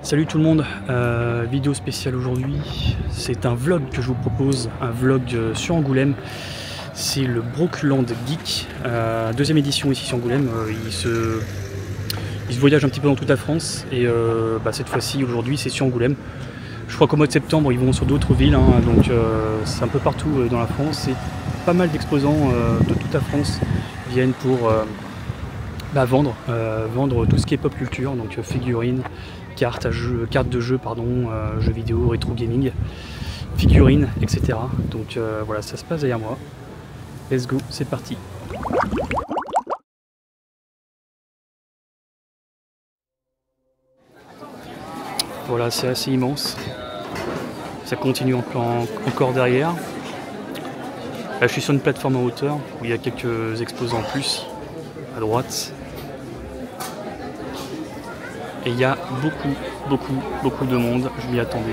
Salut tout le monde, vidéo spéciale aujourd'hui, c'est un vlog que je vous propose, un vlog sur Angoulême. C'est le Brookland Geek, deuxième édition ici sur Angoulême. Il se voyage un petit peu dans toute la France et cette fois-ci, aujourd'hui, c'est sur Angoulême. Je crois qu'au mois de septembre, ils vont sur d'autres villes, donc c'est un peu partout dans la France. Et pas mal d'exposants de toute la France viennent pour vendre tout ce qui est pop culture, donc figurines, cartes de jeu, jeux vidéo, rétro gaming, figurines, etc. Donc voilà, ça se passe derrière moi. Let's go, c'est parti. Voilà, c'est assez immense. Ça continue encore derrière. Là, je suis sur une plateforme en hauteur où il y a quelques exposants en plus à droite. Et il y a beaucoup de monde, je m'y attendais.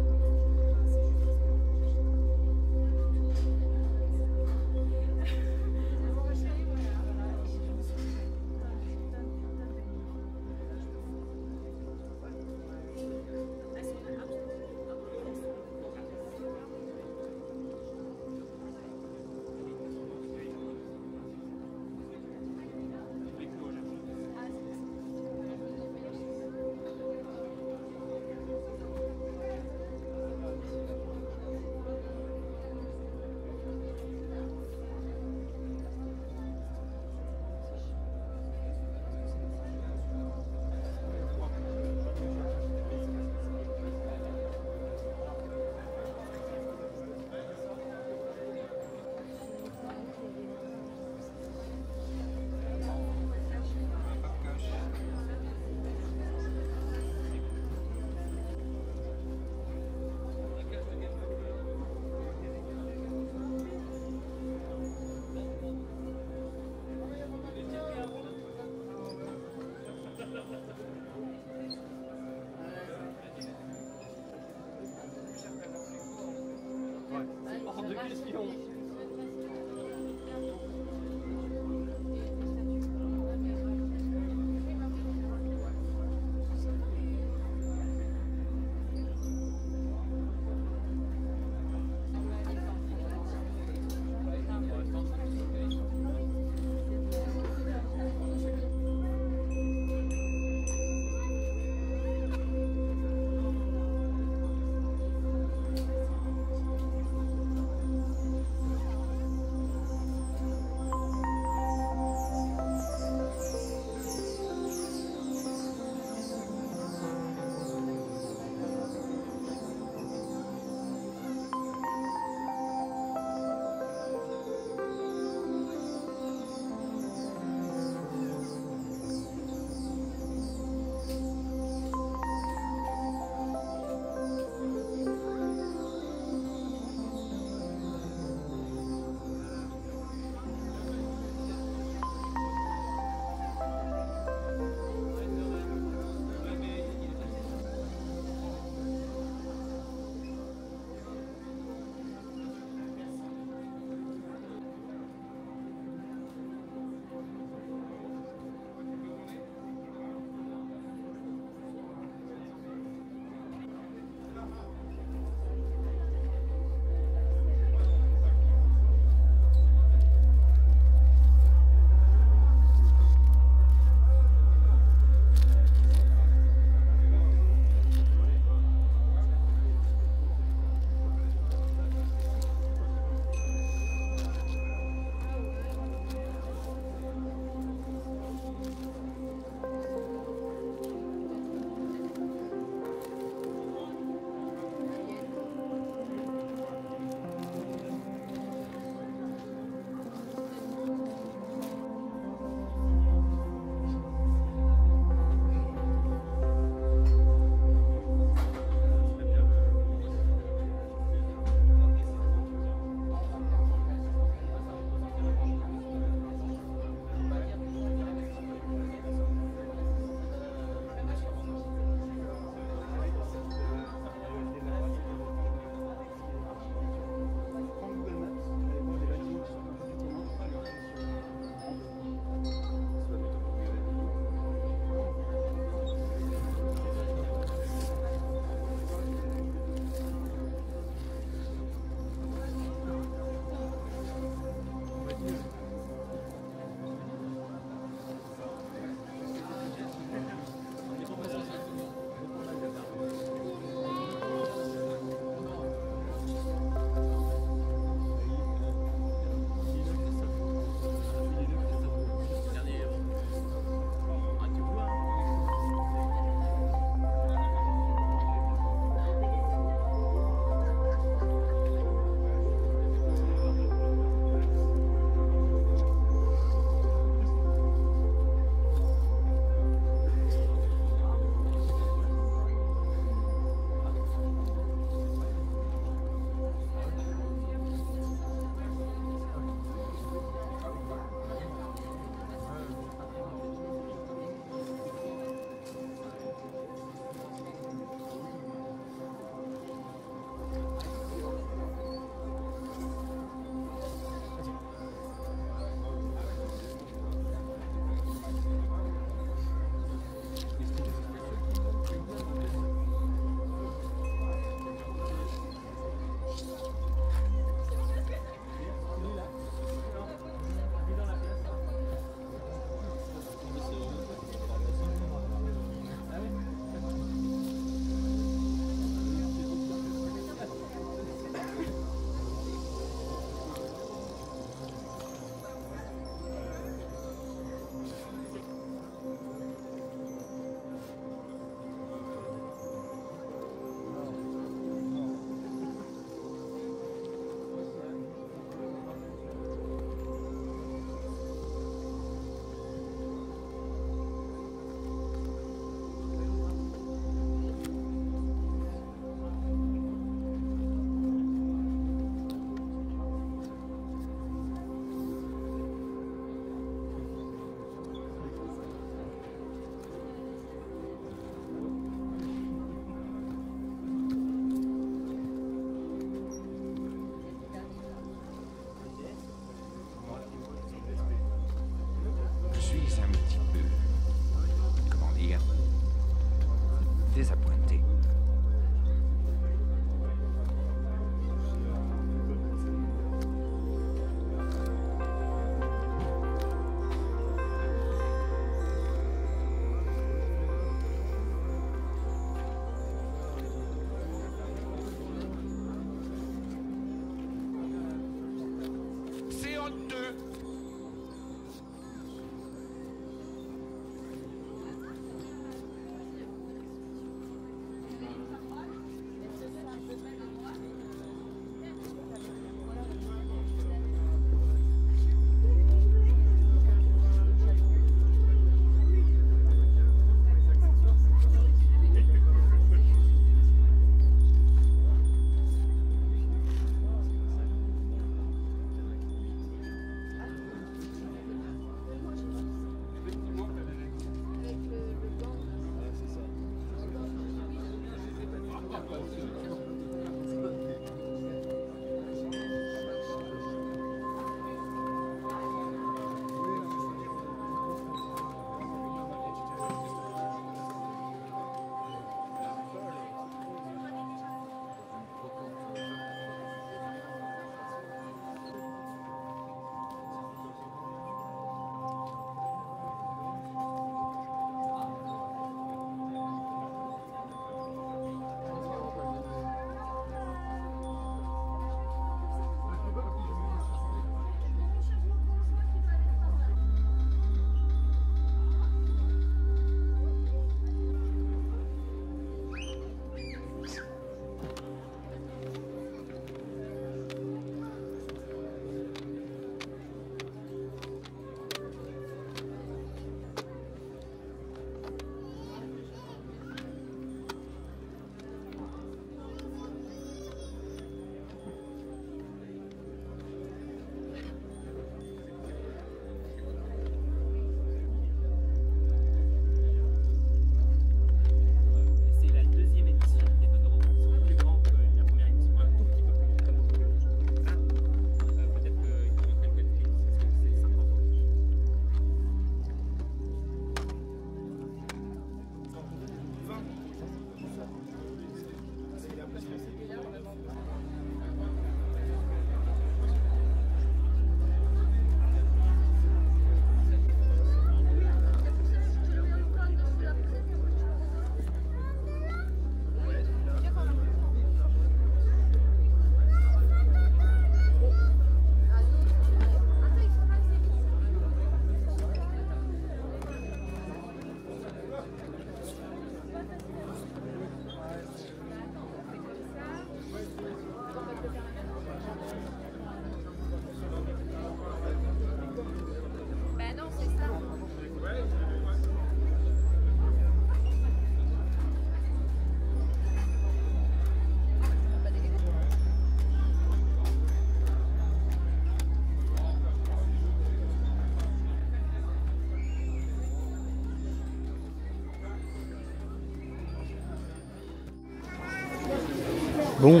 Bon,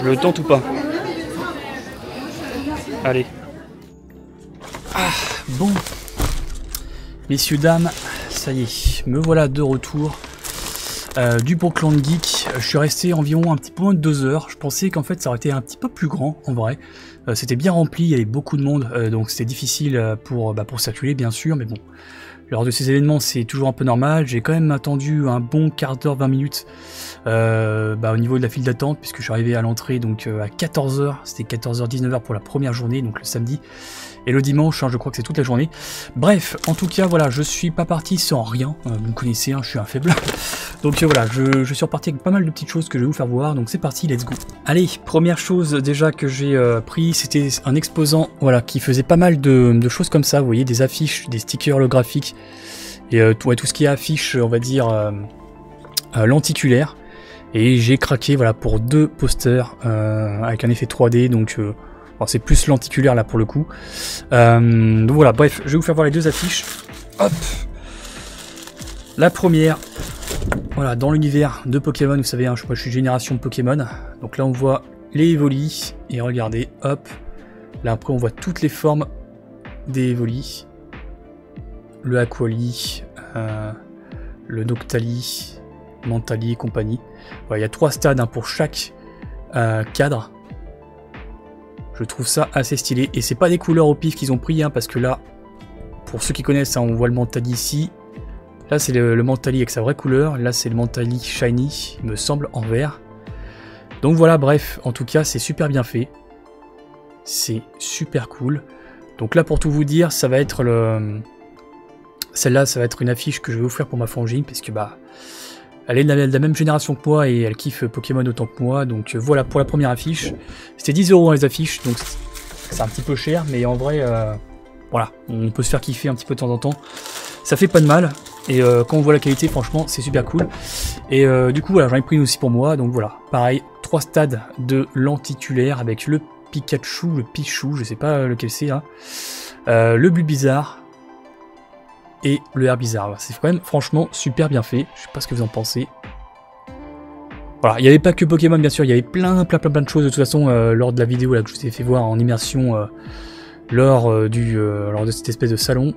je le tente ou pas? Allez. Ah, bon. Messieurs, dames, ça y est, me voilà de retour du Brookland Geek. Je suis resté environ un petit peu moins de 2 heures. Je pensais qu'en fait ça aurait été un petit peu plus grand en vrai. C'était bien rempli, il y avait beaucoup de monde, donc c'était difficile pour circuler bien sûr, mais bon. Lors de ces événements c'est toujours un peu normal. J'ai quand même attendu un bon quart d'heure, 20 minutes au niveau de la file d'attente, puisque je suis arrivé à l'entrée donc à 14h, c'était 14h, 19h pour la première journée, donc le samedi. Et le dimanche, hein, je crois que c'est toute la journée. Bref, en tout cas, voilà, je suis pas parti sans rien. Vous me connaissez, hein, je suis un faible. Donc voilà, je suis reparti avec pas mal de petites choses que je vais vous faire voir. Donc c'est parti, let's go. Allez, première chose déjà que j'ai pris, c'était un exposant, voilà, qui faisait pas mal de choses comme ça. Vous voyez, des affiches, des stickers holographiques et tout ce qui est affiche, on va dire lenticulaire. Et j'ai craqué, voilà, pour 2 posters avec un effet 3D, donc. C'est plus lenticulaire là pour le coup. Donc voilà, bref, je vais vous faire voir les 2 affiches. Hop. La première, voilà, dans l'univers de Pokémon, vous savez, hein, je suis génération Pokémon. Donc là on voit les Evoli, et regardez, hop. Là après on voit toutes les formes des Evoli. Le Aquali, le Noctali, Mentali et compagnie. Voilà, il y a 3 stades, hein, pour chaque cadre. Je trouve ça assez stylé. Et c'est pas des couleurs au pif qu'ils ont pris, hein, parce que là, pour ceux qui connaissent, hein, on voit le Mentali ici. Là, c'est le Mentali avec sa vraie couleur. Là, c'est le Mentali Shiny, il me semble, en vert. Donc voilà, bref, en tout cas, c'est super bien fait. C'est super cool. Donc là, pour tout vous dire, ça va être le... Celle-là, ça va être une affiche que je vais offrir pour ma frangine, parce que elle est de la même génération que moi et elle kiffe Pokémon autant que moi, donc voilà pour la première affiche. C'était 10 € les affiches, donc c'est un petit peu cher, mais en vrai, voilà, on peut se faire kiffer un petit peu de temps en temps. Ça fait pas de mal, et quand on voit la qualité, franchement, c'est super cool. Et du coup, voilà, j'en ai pris une aussi pour moi, donc voilà. Pareil, 3 stades de lenticulaire avec le Pikachu, le Pichou, je sais pas lequel c'est là, le Bulbizarre, et le Herbizarre. C'est quand même franchement super bien fait. Je sais pas ce que vous en pensez. Voilà, il n'y avait pas que Pokémon bien sûr, il y avait plein de choses de toute façon lors de la vidéo là, que je vous ai fait voir en immersion lors de cette espèce de salon.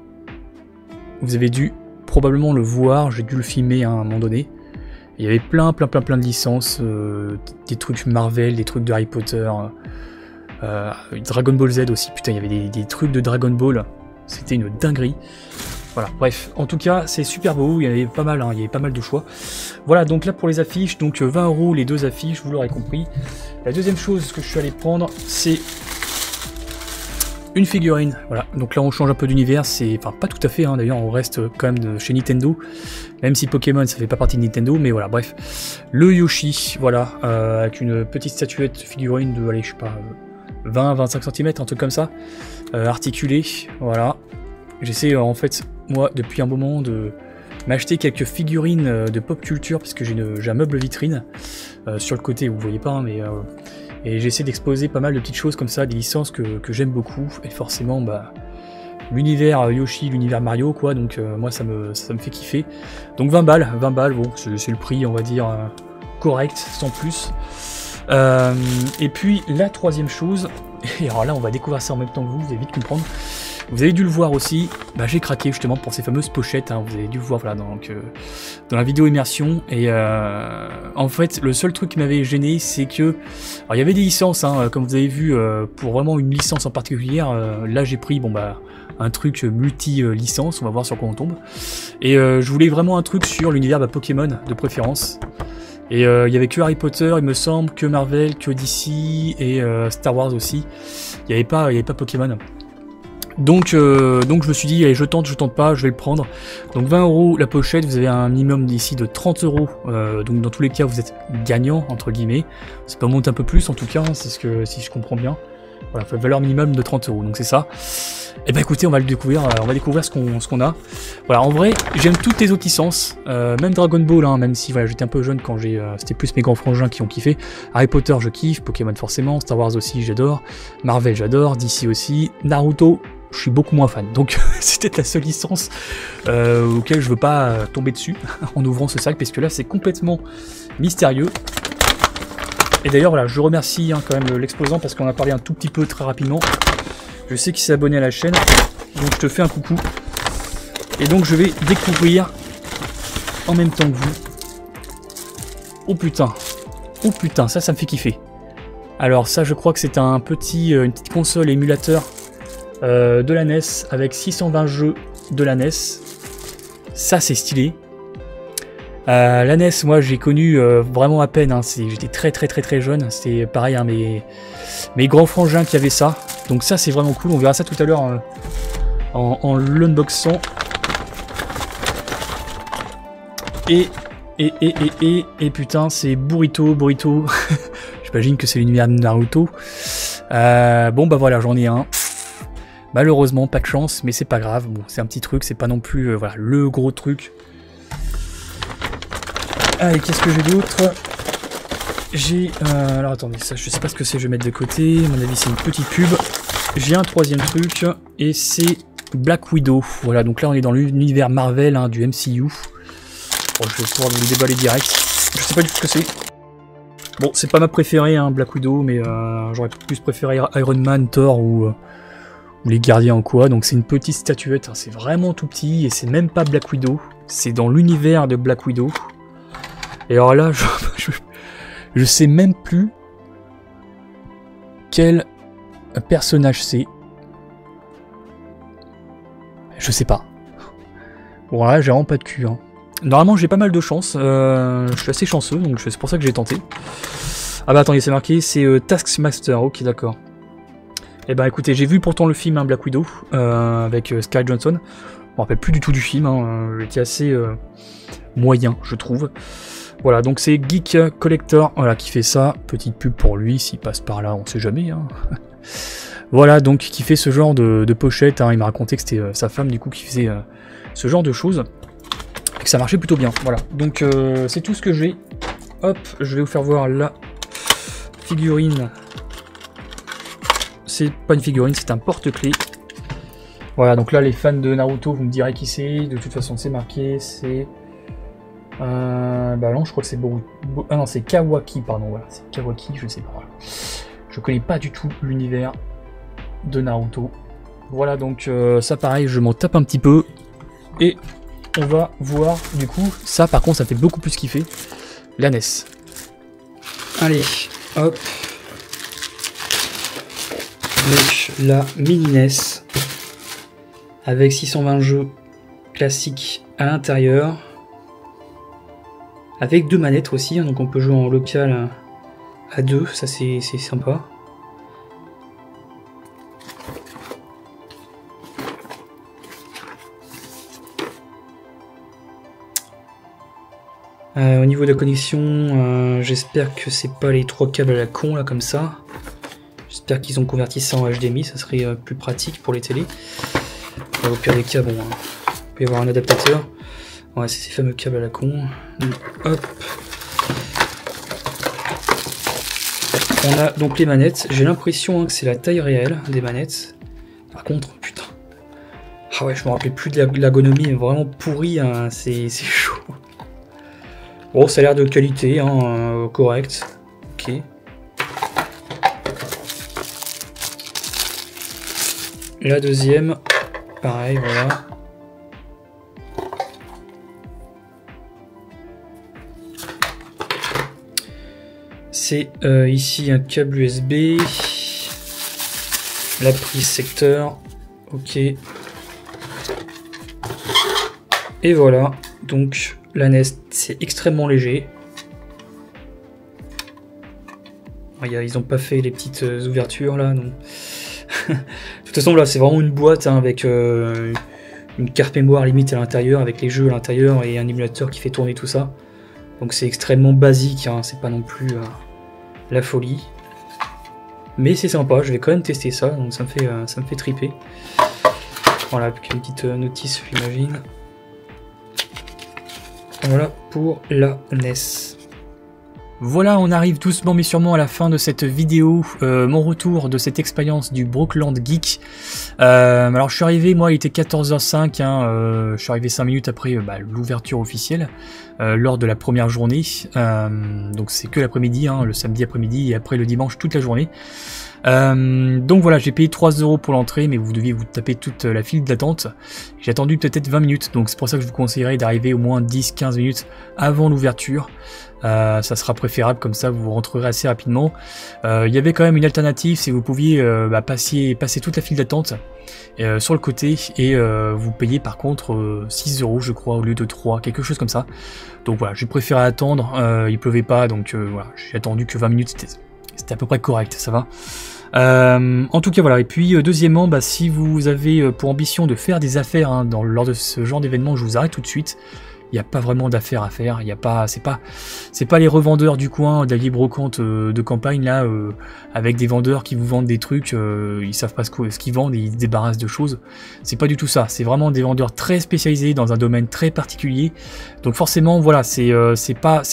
Vous avez dû probablement le voir, j'ai dû le filmer à un moment donné. Il y avait plein de licences, des trucs Marvel, des trucs de Harry Potter, Dragon Ball Z aussi, putain il y avait des trucs de Dragon Ball, c'était une dinguerie. Voilà, bref, en tout cas, c'est super beau, il y avait pas mal, hein, il y avait pas mal de choix. Voilà, donc là pour les affiches, donc 20 € les 2 affiches, vous l'aurez compris. La deuxième chose que je suis allé prendre, c'est une figurine. Voilà, donc là on change un peu d'univers, enfin pas tout à fait, hein, d'ailleurs on reste quand même chez Nintendo, même si Pokémon ça fait pas partie de Nintendo, mais voilà, bref. Le Yoshi, voilà, avec une petite statuette figurine de, allez, je sais pas, 20-25 cm, un truc comme ça, articulé, voilà. J'essaie en fait, moi, depuis un moment, de m'acheter quelques figurines de pop culture, parce que j'ai un meuble vitrine sur le côté, vous voyez pas, hein, mais et j'essaie d'exposer pas mal de petites choses comme ça, des licences que j'aime beaucoup, et forcément, l'univers Yoshi, l'univers Mario, quoi, donc moi ça me fait kiffer. Donc 20 balles, bon, c'est le prix, on va dire, correct, sans plus. Et puis la troisième chose, et alors là on va découvrir ça en même temps que vous allez vite comprendre. Vous avez dû le voir aussi, j'ai craqué justement pour ces fameuses pochettes, hein, vous avez dû le voir, voilà, donc, dans la vidéo immersion, et en fait le seul truc qui m'avait gêné c'est que, alors il y avait des licences, hein, comme vous avez vu, pour vraiment une licence en particulier, là j'ai pris un truc multi-licence, on va voir sur quoi on tombe, et je voulais vraiment un truc sur l'univers Pokémon de préférence. Et il y avait que Harry Potter, il me semble, que Marvel, que DC et Star Wars aussi. Il y avait pas Pokémon. Donc je me suis dit, allez, je tente pas, je vais le prendre. Donc 20 € la pochette, vous avez un minimum ici de 30 €. Donc dans tous les cas, vous êtes gagnant, entre guillemets. Ça peut monter un peu plus en tout cas, c'est si je comprends bien. Voilà, valeur minimum de 30 €, donc c'est ça. Et écoutez, on va le découvrir, ce qu'on a. Voilà, en vrai, j'aime toutes les autres licences, même Dragon Ball, hein, même si voilà, j'étais un peu jeune quand c'était plus mes grands frangins qui ont kiffé. Harry Potter, je kiffe, Pokémon forcément, Star Wars aussi, j'adore, Marvel, j'adore, DC aussi, Naruto, je suis beaucoup moins fan. Donc c'était la seule licence auquel je veux pas tomber dessus en ouvrant ce sac, parce que là c'est complètement mystérieux. Et d'ailleurs, voilà, je remercie hein, quand même l'exposant parce qu'on a parlé un tout petit peu très rapidement. Je sais qu'il s'est abonné à la chaîne, donc je te fais un coucou. Et donc je vais découvrir en même temps que vous. Oh putain, ça me fait kiffer. Alors ça, je crois que c'est un petit, une petite console émulateur de la NES avec 620 jeux de la NES. Ça, c'est stylé. La NES, moi, j'ai connu vraiment à peine. Hein, j'étais très jeune. C'était pareil, hein, mes grands frangins qui avaient ça. Donc ça, c'est vraiment cool. On verra ça tout à l'heure en l'unboxant. Et putain, c'est Burrito. J'imagine que c'est l'univers de Naruto. Bon, bah voilà, j'en ai un. Malheureusement, pas de chance, mais c'est pas grave. Bon, c'est un petit truc, c'est pas non plus voilà, le gros truc. Allez, qu'est-ce que j'ai d'autre? J'ai... alors attendez, ça, je sais pas ce que c'est, je vais mettre de côté. À mon avis, c'est une petite pub. J'ai un troisième truc, et c'est Black Widow. Voilà, donc là, on est dans l'univers Marvel hein, du MCU. Bon, je vais pouvoir vous le déballer direct. Je sais pas du tout ce que c'est. Bon, c'est pas ma préférée, hein, Black Widow, mais j'aurais plus préféré Iron Man, Thor ou les Gardiens ou quoi. Donc c'est une petite statuette, hein, c'est vraiment tout petit, et c'est même pas Black Widow. C'est dans l'univers de Black Widow. Et alors là, je sais même plus quel personnage c'est. Je sais pas. Bon là, j'ai vraiment pas de cul, hein. Normalement j'ai pas mal de chance, je suis assez chanceux, donc c'est pour ça que j'ai tenté. Ah bah attendez, c'est marqué, c'est Taskmaster, ok d'accord. Et bah écoutez, j'ai vu pourtant le film hein, Black Widow, avec Scarlett Johansson. Je me rappelle plus du tout du film, hein, il était assez moyen je trouve. Voilà, donc c'est Geek Collector voilà, qui fait ça, petite pub pour lui, s'il passe par là, on sait jamais. Hein. Voilà, donc qui fait ce genre de pochette, hein. Il m'a raconté que c'était sa femme du coup qui faisait ce genre de choses. Et que ça marchait plutôt bien, voilà. Donc c'est tout ce que j'ai. Hop, je vais vous faire voir la figurine. C'est pas une figurine, c'est un porte-clés. Voilà, donc là les fans de Naruto, vous me direz qui c'est. De toute façon c'est marqué, c'est... bah non, je crois que c'est ah non, c'est Kawaki, pardon, voilà. C'est Kawaki, je sais pas. Voilà. Je connais pas du tout l'univers de Naruto. Voilà, donc ça pareil, je m'en tape un petit peu. Et... on va voir du coup, ça par contre ça fait beaucoup plus kiffer, la NES. Allez, hop. Donc la mini NES, avec 620 jeux classiques à l'intérieur. Avec 2 manettes aussi, hein, donc on peut jouer en local à 2, ça c'est sympa. Au niveau de la connexion, j'espère que c'est pas les 3 câbles à la con là comme ça. J'espère qu'ils ont converti ça en HDMI, ça serait plus pratique pour les télés. Au pire des cas, bon, il peut y avoir un adaptateur. Ouais, c'est ces fameux câbles à la con. Hop. On a donc les manettes. J'ai l'impression hein, que c'est la taille réelle des manettes. Par contre, putain. Ah ouais, je me rappelais plus de l'ergonomie, vraiment pourrie, hein, c'est chaud. Bon, ça a l'air de qualité, hein, correct. Ok. La deuxième, pareil, voilà. C'est ici un câble USB. La prise secteur. Ok. Et voilà, donc... la NES, c'est extrêmement léger. Ils n'ont pas fait les petites ouvertures là. Donc. De toute façon, là, c'est vraiment une boîte hein, avec une carte mémoire limite à l'intérieur, avec les jeux à l'intérieur et un émulateur qui fait tourner tout ça. Donc c'est extrêmement basique, hein, c'est pas non plus la folie. Mais c'est sympa, je vais quand même tester ça, donc ça me fait triper. Voilà, avec une petite notice, j'imagine. Voilà pour la NES. Voilà, on arrive doucement mais sûrement à la fin de cette vidéo, mon retour de cette expérience du Brookland Geek. Alors je suis arrivé, moi il était 14h05, hein, je suis arrivé 5 minutes après l'ouverture officielle, lors de la première journée, donc c'est que l'après-midi, hein, le samedi après-midi et après le dimanche toute la journée. Donc voilà, j'ai payé 3 € pour l'entrée, mais vous deviez vous taper toute la file d'attente. J'ai attendu peut-être 20 minutes, donc c'est pour ça que je vous conseillerais d'arriver au moins 10-15 minutes avant l'ouverture. Ça sera préférable, comme ça vous rentrerez assez rapidement. Il y avait quand même une alternative, c'est que vous pouviez passer toute la file d'attente sur le côté et vous payez par contre 6 € je crois au lieu de 3, quelque chose comme ça. Donc voilà, j'ai préféré attendre, il pleuvait pas, donc voilà, j'ai attendu que 20 minutes, c'était à peu près correct, ça va. En tout cas voilà, et puis deuxièmement, si vous avez pour ambition de faire des affaires hein, lors de ce genre d'événement, je vous arrête tout de suite. Il n'y a pas vraiment d'affaires à faire, il y a pas, c'est pas les revendeurs du coin, de la libre brocante de campagne là, avec des vendeurs qui vous vendent des trucs, ils savent pas ce qu'ils vendent et ils se débarrassent de choses. C'est pas du tout ça, c'est vraiment des vendeurs très spécialisés dans un domaine très particulier. Donc forcément voilà, c'est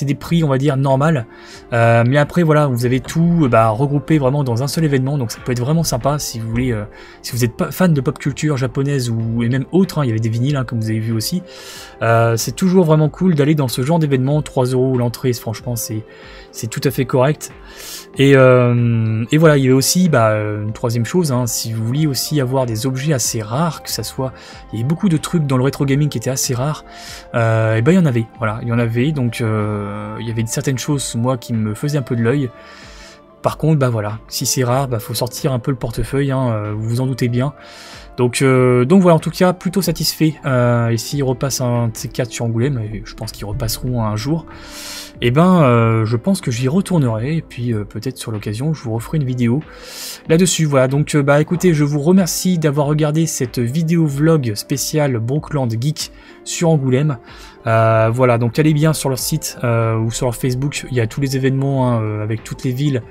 des prix on va dire normal, mais après voilà, vous avez tout regroupé vraiment dans un seul événement, donc ça peut être vraiment sympa si vous voulez, si vous êtes fan de pop culture japonaise et même autre, hein, il y avait des vinyles hein, comme vous avez vu aussi. C'est toujours vraiment cool d'aller dans ce genre d'événement. 3 € l'entrée, franchement c'est tout à fait correct. Et voilà, il y avait aussi une troisième chose, hein, si vous vouliez aussi avoir des objets assez rares, que ça soit, il y avait beaucoup de trucs dans le rétro gaming qui étaient assez rares, et il y en avait, voilà, il y en avait, donc il y avait certaines choses moi qui me faisaient un peu de l'œil. Par contre, voilà, si c'est rare, faut sortir un peu le portefeuille, hein, vous vous en doutez bien. Donc voilà, en tout cas, plutôt satisfait. Et s'ils repassent un de ces 4 sur Angoulême, et je pense qu'ils repasseront un jour, et je pense que j'y retournerai, et puis peut-être sur l'occasion, je vous referai une vidéo là-dessus. Voilà, donc écoutez, je vous remercie d'avoir regardé cette vidéo vlog spéciale Brookland Geek sur Angoulême. Voilà, donc allez bien sur leur site ou sur leur Facebook, il y a tous les événements hein, avec toutes les villes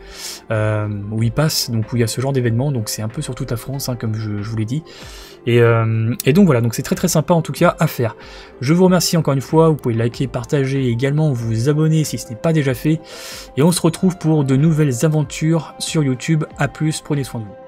où ils passent, donc où il y a ce genre d'événements, donc c'est un peu sur toute la France, hein, comme je vous l'ai dit. Et donc voilà, donc c'est très sympa en tout cas à faire. Je vous remercie encore une fois, vous pouvez liker, partager et également vous abonner si ce n'est pas déjà fait. Et on se retrouve pour de nouvelles aventures sur YouTube. A plus, prenez soin de vous.